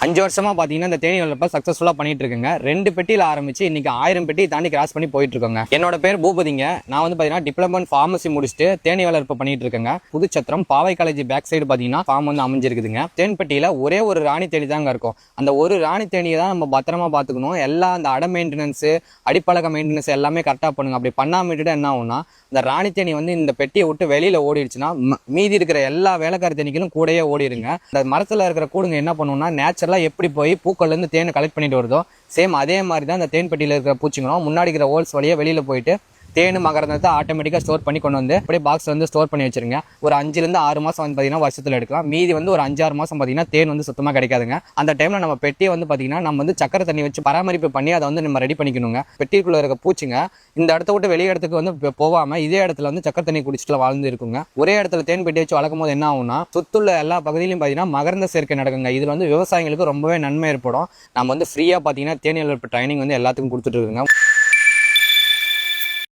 5 வருஷமா பாத்தீங்கன்னா இந்த தேனி வளர்ப்பை சக்சஸ்ஃபுல்லா பண்ணிட்டு இருக்குங்க. 2 பெட்டியில ஆரம்பிச்சு இன்னைக்கு 1000 பெட்டி தாண்டி கிராஸ் பண்ணி போயிட்டு இருக்கோங்க. என்னோட பேர் பூபதிங்க. நான் வந்து பாத்தீங்கன்னா டிப்ளமோ இன் ஃபார்மசி முடிச்சுட்டு தேனி வளர்ப்பு பண்ணிட்டு இருக்கேங்க. புதுச்சத்திரம் பாவை காலேஜ் பேக் சைடு பாத்தீங்கன்னா ஃபார்ம் வந்து அமைஞ்சிருக்குதுங்க. தேன் பெட்டியில ஒரே ஒரு ராணி தேனி தாங்க இருக்கும். அந்த ஒரு ராணி தேனியை தான் நம்ம பத்திரமா பாத்துக்கணும். எல்லாம் அந்த அடை மெயின்டெனன்ஸ், அடிப்பழக மெயின்டெனன்ஸ் எல்லாமே கரெக்டா பண்ணுங்க. அப்படி பண்ணாம விட்டுட்டு என்ன ஆகும்னா, இந்த ராணி தேனி வந்து இந்த பெட்டியை விட்டு வெளியில ஓடிடுச்சுன்னா மீதி இருக்கிற எல்லா வேலைக்கார தேனிகளும் கூடயே ஓடிடுங்க. இந்த மரத்துல இருக்கிற கூடுங்க என்ன பண்ணுவோம்னா, நேச்சுரலா எப்படி போய் பூக்கள்ல இருந்து தேனை கலெக்ட் பண்ணிட்டு வருதோ சேம் அதே மாதிரி தான் இந்த தேன் பெட்டியில இருக்கிற பூச்சிங்களும் முன்னாடி இருக்கிற ஹோல்ஸ் வழியா வெளியில போயிட்டு தேனு மகரந்தத்தை ஆட்டோமேட்டிக்காக ஸ்டோர் பண்ணி கொண்டு வந்து அப்படியே பாக்ஸ் வந்து ஸ்டோர் பண்ணி வச்சிருங்க. ஒரு 5 to 6 மாதம் வந்து பார்த்தீங்கன்னா வருஷத்தில் எடுக்கலாம். மீதி வந்து ஒரு 5-6 மாதம் பார்த்தீங்கன்னா தேன் வந்து சுத்தமாக கிடைக்காதுங்க. அந்த டைமில் நம்ம பெட்டியை வந்து பார்த்தீங்கன்னா நம்ம வந்து சக்கரை தண்ணி வச்சு பராமரிப்பு பண்ணி அதை வந்து நம்ம ரெடி பண்ணிக்கணுங்க. பெட்டிக்குள்ளே இருக்க பூச்சிங்க இந்த இடத்த விட்டு வெளியே இடத்துக்கு வந்து போகாமல் இதே இடத்துல வந்து சக்கரை தண்ணி குடிச்சிட்டு வாழ்ந்து இருக்குங்க. ஒரே இடத்துல தேன் பெட்டி வச்சு வளர்க்கும் போது என்ன ஆகும்னா, சுத்துள்ள எல்லா பகுதியிலும் பார்த்தீங்கன்னா மகரந்த சேர்க்கை நடக்குங்க. இதில் வந்து விவசாயிகளுக்கு ரொம்பவே நன்மை ஏற்படும். நம்ம வந்து ஃப்ரீயாக பார்த்தீங்கன்னா தேனி வளர்ப்பு ட்ரைனிங் வந்து எல்லாத்துக்கும் கொடுத்துட்டு இருக்குங்க.